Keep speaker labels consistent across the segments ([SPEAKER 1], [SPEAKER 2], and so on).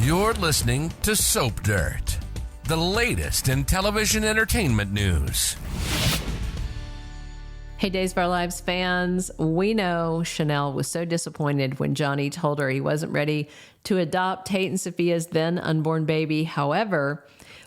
[SPEAKER 1] You're listening to Soap Dirt, the latest in television entertainment news.
[SPEAKER 2] Hey, Days of Our Lives fans, we know Chanel was so disappointed when Johnny told her he wasn't ready to adopt Tate and Sophia's then unborn baby. However,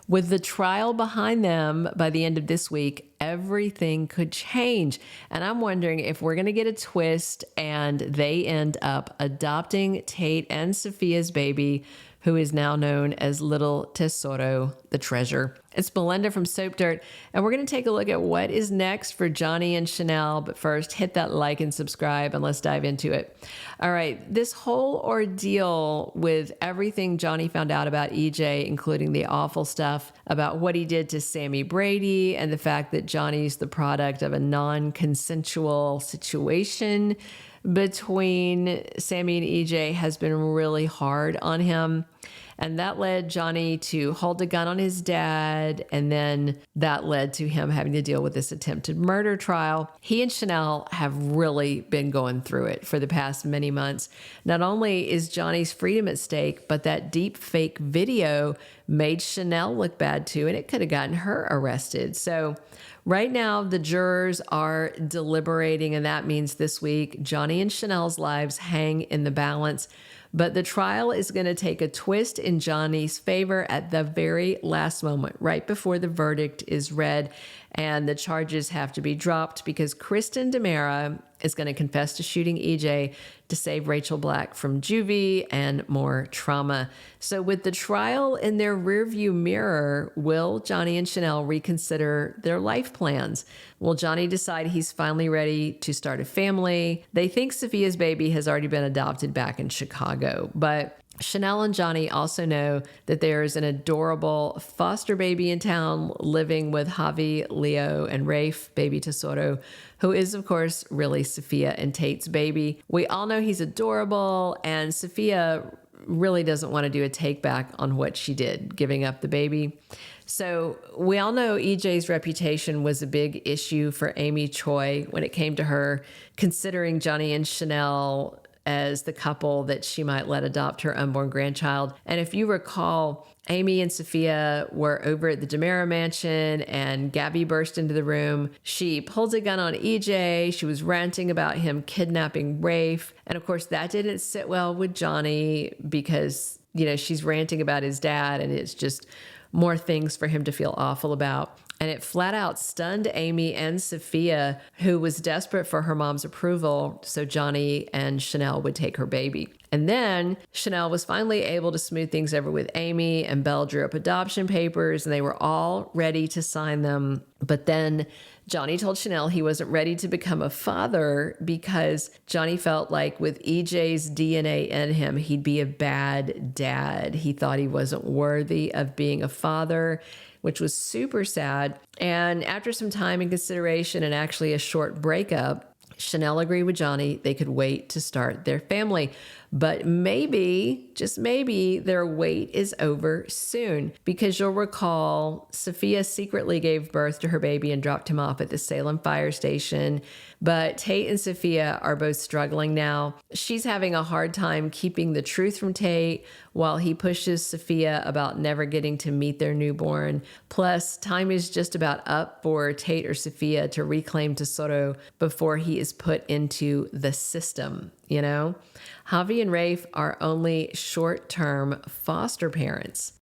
[SPEAKER 2] with the trial behind them by the end of this week, everything could change. And I'm wondering if we're going to get a twist and they end up adopting Tate and Sophia's baby, who is now known as Little Tesoro, the treasure. It's Melinda from Soap Dirt, and we're going to take a look at what is next for Johnny and Chanel. But first, hit that like and subscribe, and let's dive into it. All right, this whole ordeal with everything Johnny found out about EJ, including the awful stuff about what he did to Sammy Brady and the fact that Johnny's the product of a non-consensual situation between Sammy and EJ has been really hard on him. And that led Johnny to hold a gun on his dad. And then that led to him having to deal with this attempted murder trial. He and Chanel have really been going through it for the past many months. Not only is Johnny's freedom at stake, but that deep fake video made Chanel look bad too. And it could have gotten her arrested. So right now, the jurors are deliberating, and that means this week, Johnny and Chanel's lives hang in the balance. But the trial is going to take a twist in Johnny's favor at the very last moment, right before the verdict is read, and the charges have to be dropped because Kristen DiMera is going to confess to shooting EJ to save Rachel Black from juvie and more trauma. So with the trial in their rearview mirror, will Johnny and Chanel reconsider their life plans? Will Johnny decide he's finally ready to start a family? They think Sophia's baby has already been adopted back in Chicago, but Chanel and Johnny also know that there's an adorable foster baby in town living with Javi, Leo, and Rafe, baby Tesoro, who is, of course, really Sophia and Tate's baby. We all know he's adorable, and Sophia really doesn't want to do a take back on what she did, giving up the baby. So we all know EJ's reputation was a big issue for Amy Choi when it came to her considering Johnny and Chanel as the couple that she might let adopt her unborn grandchild. And if you recall, Amy and Sophia were over at the DiMera mansion and Gabby burst into the room. She pulled a gun on EJ. She was ranting about him kidnapping Rafe. And of course, that didn't sit well with Johnny because, you know, she's ranting about his dad and it's just more things for him to feel awful about. And it flat out stunned Amy and Sophia, who was desperate for her mom's approval so Johnny and Chanel would take her baby. And then Chanel was finally able to smooth things over with Amy, and Belle drew up adoption papers, and they were all ready to sign them. But then Johnny told Chanel he wasn't ready to become a father because Johnny felt like with EJ's DNA in him, he'd be a bad dad. He thought he wasn't worthy of being a father, which was super sad. And after some time and consideration and actually a short breakup, Chanel agreed with Johnny they could wait to start their family. But maybe, just maybe, their wait is over soon because you'll recall Sophia secretly gave birth to her baby and dropped him off at the Salem fire station. But Tate and Sophia are both struggling now. She's having a hard time keeping the truth from Tate while he pushes Sophia about never getting to meet their newborn. Plus, time is just about up for Tate or Sophia to reclaim Tesoro before he is put into the system, you know? Javi and Rafe are only short-term foster parents.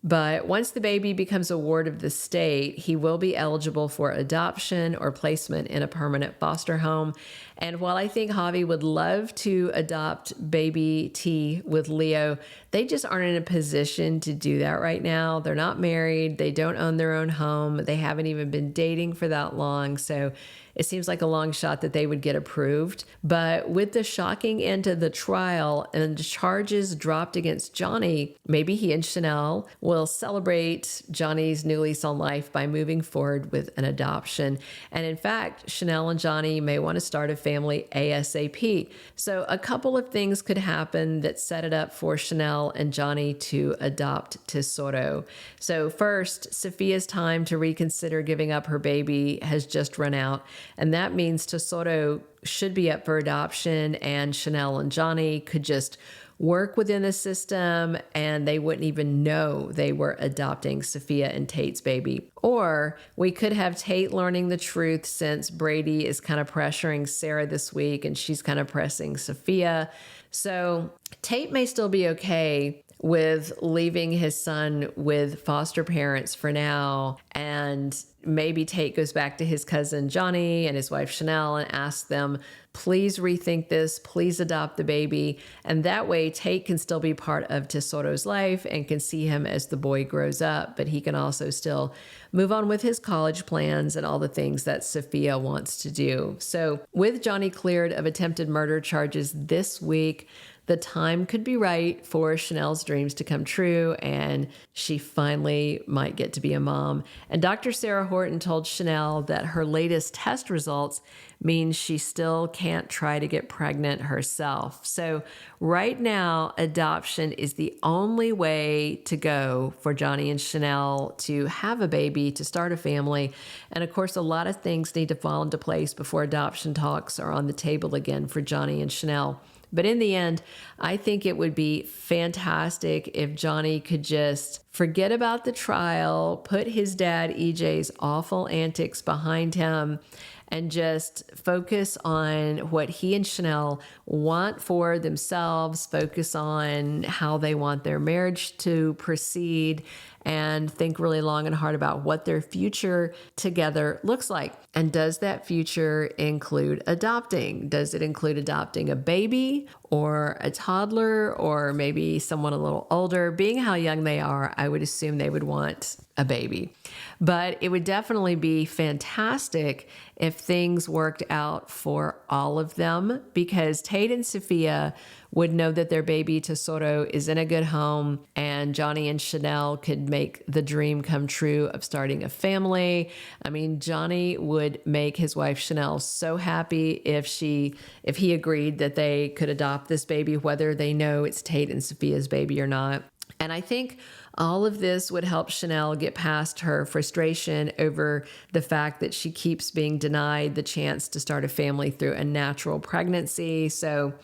[SPEAKER 2] But once the baby becomes a ward of the state, he will be eligible for adoption or placement in a permanent foster home. And while I think Javi would love to adopt baby T with Leo, they just aren't in a position to do that right now. They're not married. They don't own their own home. They haven't even been dating for that long. So it seems like a long shot that they would get approved. But with the shocking end of the trial and the charges dropped against Johnny, maybe he and Chanel will celebrate Johnny's new lease on life by moving forward with an adoption. And in fact, Chanel and Johnny may want to start a family ASAP. So a couple of things could happen that set it up for Chanel and Johnny to adopt Tesoro. So first, Sophia's time to reconsider giving up her baby has just run out. And that means Tesoro should be up for adoption, and Chanel and Johnny could just work within the system and they wouldn't even know they were adopting Sophia and Tate's baby. Or we could have Tate learning the truth since Brady is kind of pressuring Sarah this week and she's kind of pressing Sophia. So Tate may still be okay with leaving his son with foster parents for now, and maybe Tate goes back to his cousin Johnny and his wife Chanel and asks them, please rethink this, please adopt the baby. And that way Tate can still be part of Tesoro's life and can see him as the boy grows up, but he can also still move on with his college plans and all the things that Sophia wants to do. So with Johnny cleared of attempted murder charges this week, the time could be right for Chanel's dreams to come true, and she finally might get to be a mom. And Dr. Sarah Horton told Chanel that her latest test results means she still can't try to get pregnant herself. So right now, adoption is the only way to go for Johnny and Chanel to have a baby, to start a family. And of course, a lot of things need to fall into place before adoption talks are on the table again for Johnny and Chanel. But in the end, I think it would be fantastic if Johnny could just forget about the trial, put his dad EJ's awful antics behind him, and just focus on what he and Chanel want for themselves, focus on how they want their marriage to proceed, and think really long and hard about what their future together looks like. And does that future include adopting? Does it include adopting a baby or a toddler or maybe someone a little older? Being how young they are, I would assume they would want a baby. But it would definitely be fantastic if things worked out for all of them, because Tate and Sophia would know that their baby Tesoro is in a good home, and Johnny and Chanel could make the dream come true of starting a family. I mean, Johnny would make his wife Chanel so happy if he agreed that they could adopt this baby, whether they know it's Tate and Sophia's baby or not. And I think all of this would help Chanel get past her frustration over the fact that she keeps being denied the chance to start a family through a natural pregnancy. So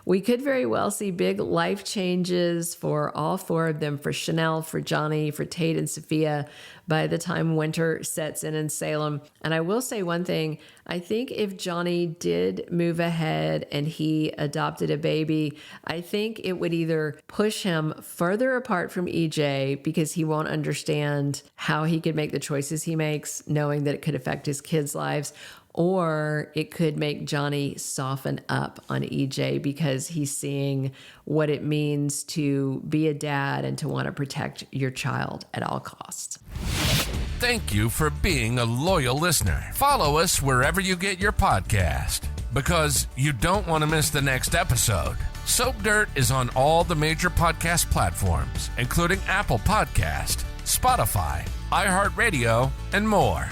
[SPEAKER 2] we could very well see big life changes for all four of them, for Chanel, for Johnny, for Tate and Sophia, by the time winter sets in Salem. And I will say one thing, I think if Johnny did move ahead and he adopted a baby, I think it would either push him further apart from EJ because he won't understand how he could make the choices he makes, knowing that it could affect his kids' lives, or it could make Johnny soften up on EJ because he's seeing what it means to be a dad and to want to protect your child at all costs.
[SPEAKER 1] Thank you for being a loyal listener. Follow us wherever you get your podcast, because you don't want to miss the next episode. Soap Dirt is on all the major podcast platforms, including Apple Podcast, Spotify, iHeartRadio, and more.